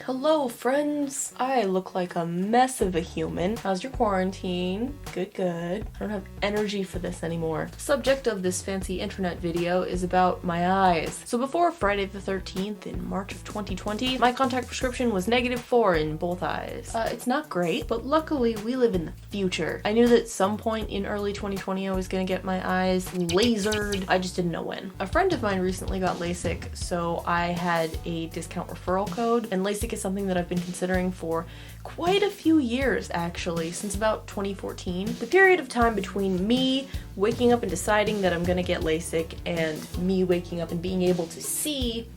Hello friends! I look like a mess of a human. How's your quarantine? Good, good. I don't have energy for this anymore. The subject of this fancy internet video is about my eyes. So before Friday the 13th in March of 2020, my contact prescription was -4 in both eyes. It's not great, but luckily we live in the future. I knew that at some point in early 2020 I was gonna get my eyes lasered. I just didn't know when. A friend of mine recently got LASIK, so I had a discount referral code, and LASIK is something that I've been considering for quite a few years actually, since about 2014. The period of time between me waking up and deciding that I'm gonna get LASIK and me waking up and being able to see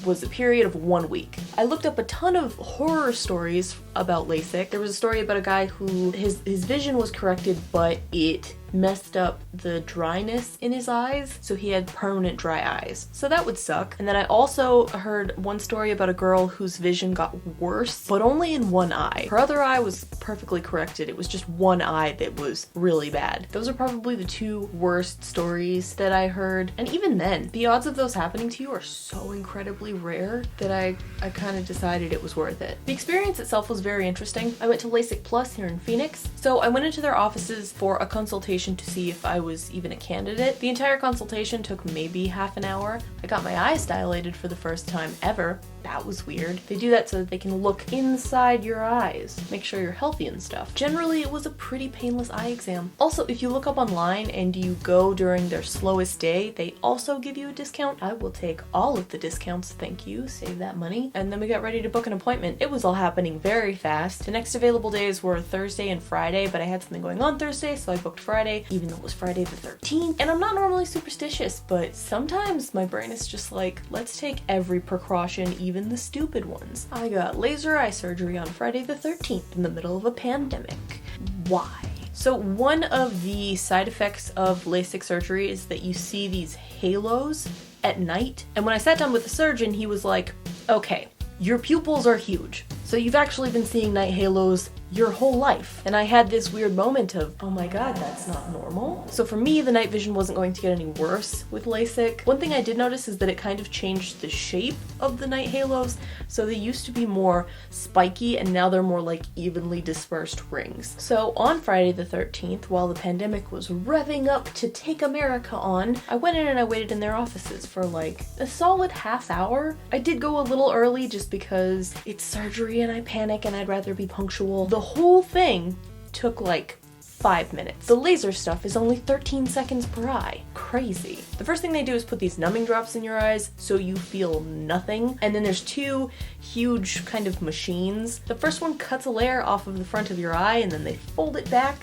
was a period of 1 week. I looked up a ton of horror stories about LASIK. There was a story about a guy who his vision was corrected, but it messed up the dryness in his eyes, so he had permanent dry eyes. So that would suck. And then I also heard one story about a girl whose vision got worse, but only in one eye. Her other eye was perfectly corrected. It was just one eye that was really bad. Those are probably the two worst stories that I heard. And even then, the odds of those happening to you are so incredibly rare that I kind of decided it was worth it. The experience itself was very interesting. I went to LASIK Plus here in Phoenix. So I went into their offices for a consultation to see if I was even a candidate. The entire consultation took maybe half an hour. I got my eyes dilated for the first time ever. That was weird. They do that so that they can look inside your eyes, make sure you're healthy and stuff. Generally, it was a pretty painless eye exam. Also, if you look up online and you go during their slowest day, they also give you a discount. I will take all of the discounts, thank you, save that money. And then we got ready to book an appointment. It was all happening very fast. The next available days were Thursday and Friday, but I had something going on Thursday, so I booked Friday, even though it was Friday the 13th. And I'm not normally superstitious, but sometimes my brain is just like, let's take every precaution, even the stupid ones. I got laser eye surgery on Friday the 13th in the middle of a pandemic. Why? So one of the side effects of LASIK surgery is that you see these halos at night. And when I sat down with the surgeon, he was like, okay, your pupils are huge. So you've actually been seeing night halos your whole life. And I had this weird moment of, oh my god, that's not normal. So for me, the night vision wasn't going to get any worse with LASIK. One thing I did notice is that it kind of changed the shape of the night halos. So they used to be more spiky and now they're more like evenly dispersed rings. So on Friday the 13th, while the pandemic was revving up to take America on, I went in and I waited in their offices for like a solid half hour. I did go a little early just because it's surgery and I panic and I'd rather be punctual. The whole thing took like 5 minutes. The laser stuff is only 13 seconds per eye. Crazy. The first thing they do is put these numbing drops in your eyes so you feel nothing. And then there's two huge kind of machines. The first one cuts a layer off of the front of your eye and then they fold it back.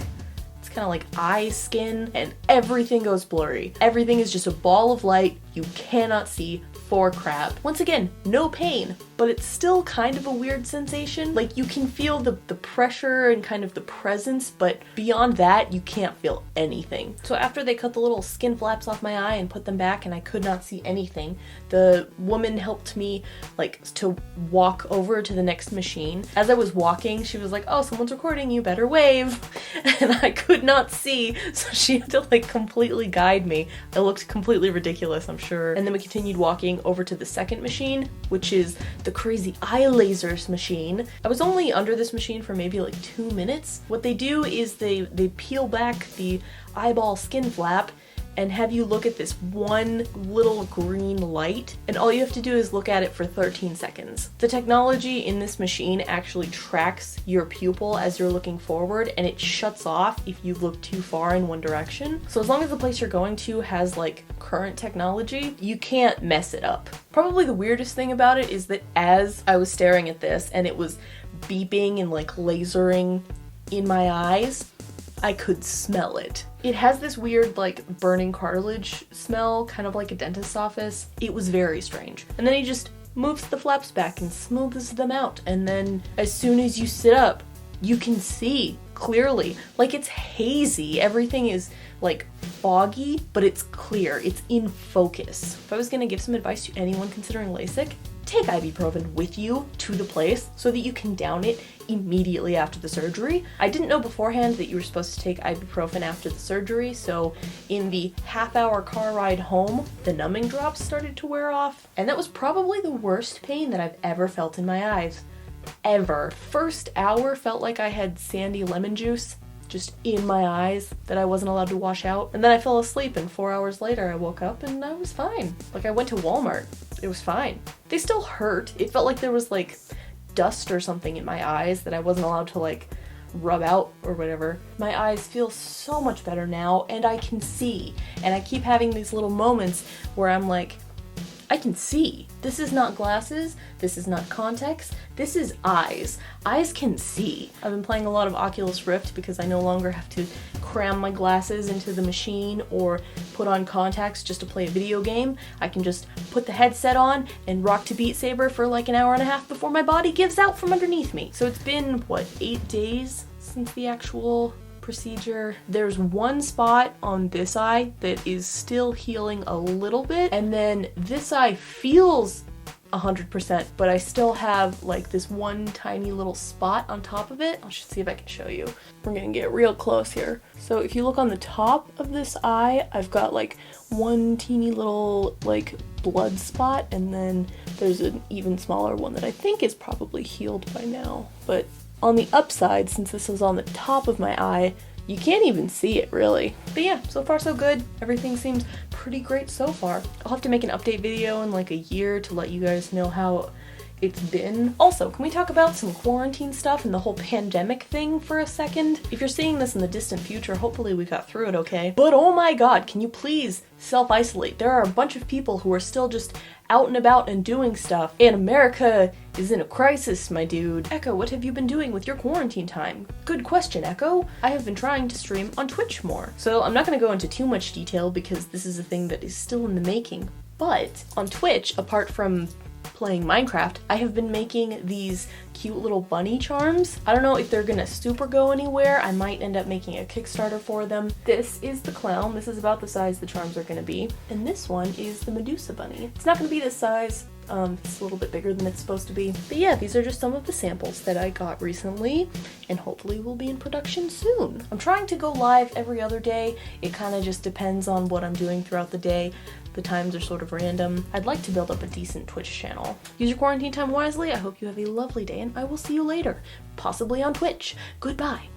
It's kind of like eye skin and everything goes blurry. Everything is just a ball of light. You cannot see for crap. Once again, no pain, but it's still kind of a weird sensation. Like you can feel the pressure and kind of the presence, but beyond that, you can't feel anything. So after they cut the little skin flaps off my eye and put them back and I could not see anything, the woman helped me like to walk over to the next machine. As I was walking, she was like, oh, someone's recording, you better wave. And I could not see, so she had to like completely guide me. I looked completely ridiculous, I'm sure. And then we continued walking over to the second machine, which is the crazy eye lasers machine. I was only under this machine for maybe like 2 minutes. What they do is they peel back the eyeball skin flap and have you look at this one little green light, and all you have to do is look at it for 13 seconds. The technology in this machine actually tracks your pupil as you're looking forward, and it shuts off if you look too far in one direction. So as long as the place you're going to has like current technology, you can't mess it up. Probably the weirdest thing about it is that as I was staring at this and it was beeping and like lasering in my eyes, I could smell it. It has this weird like burning cartilage smell, kind of like a dentist's office. It was very strange. And then he just moves the flaps back and smooths them out. And then as soon as you sit up, you can see clearly. Like it's hazy. Everything is like foggy, but it's clear. It's in focus. If I was gonna give some advice to anyone considering LASIK, take ibuprofen with you to the place so that you can down it immediately after the surgery. I didn't know beforehand that you were supposed to take ibuprofen after the surgery, so in the half-hour car ride home, the numbing drops started to wear off, and that was probably the worst pain that I've ever felt in my eyes. ever. First hour felt like I had sandy lemon juice just in my eyes that I wasn't allowed to wash out. And then I fell asleep, and 4 hours later I woke up and I was fine. Like, I went to Walmart. It was fine. They still hurt. It felt like there was like dust or something in my eyes that I wasn't allowed to like rub out or whatever. My eyes feel so much better now, and I can see. And I keep having these little moments where I'm like, I can see. This is not glasses, this is not contacts, this is eyes. Eyes can see. I've been playing a lot of Oculus Rift because I no longer have to cram my glasses into the machine or put on contacts just to play a video game. I can just put the headset on and rock to Beat Saber for like an hour and a half before my body gives out from underneath me. So it's been, what, 8 days since the actual procedure. There's one spot on this eye that is still healing a little bit, and then this eye feels 100%, but I still have like this one tiny little spot on top of it. I'll just see if I can show you. We're gonna get real close here. So if you look on the top of this eye, I've got like one teeny little like blood spot, and then there's an even smaller one that I think is probably healed by now. But on the upside, since this is on the top of my eye, you can't even see it really. But yeah, so far so good. Everything seems pretty great so far. I'll have to make an update video in like a year to let you guys know how it's been. Also, can we talk about some quarantine stuff and the whole pandemic thing for a second? If you're seeing this in the distant future, hopefully we got through it okay. But oh my god, can you please self-isolate? There are a bunch of people who are still just out and about and doing stuff, and America is in a crisis, my dude. Echo, what have you been doing with your quarantine time? Good question, Echo. I have been trying to stream on Twitch more. So I'm not gonna go into too much detail because this is a thing that is still in the making, but on Twitch, apart from playing Minecraft, I have been making these cute little bunny charms. I don't know if they're gonna super go anywhere. I might end up making a Kickstarter for them. This is the clown. This is about the size the charms are gonna be. And this one is the Medusa bunny. It's not gonna be this size. It's a little bit bigger than it's supposed to be. But yeah, these are just some of the samples that I got recently, and hopefully will be in production soon. I'm trying to go live every other day. It kind of just depends on what I'm doing throughout the day. The times are sort of random. I'd like to build up a decent Twitch channel. Use your quarantine time wisely. I hope you have a lovely day, and I will see you later, possibly on Twitch. Goodbye.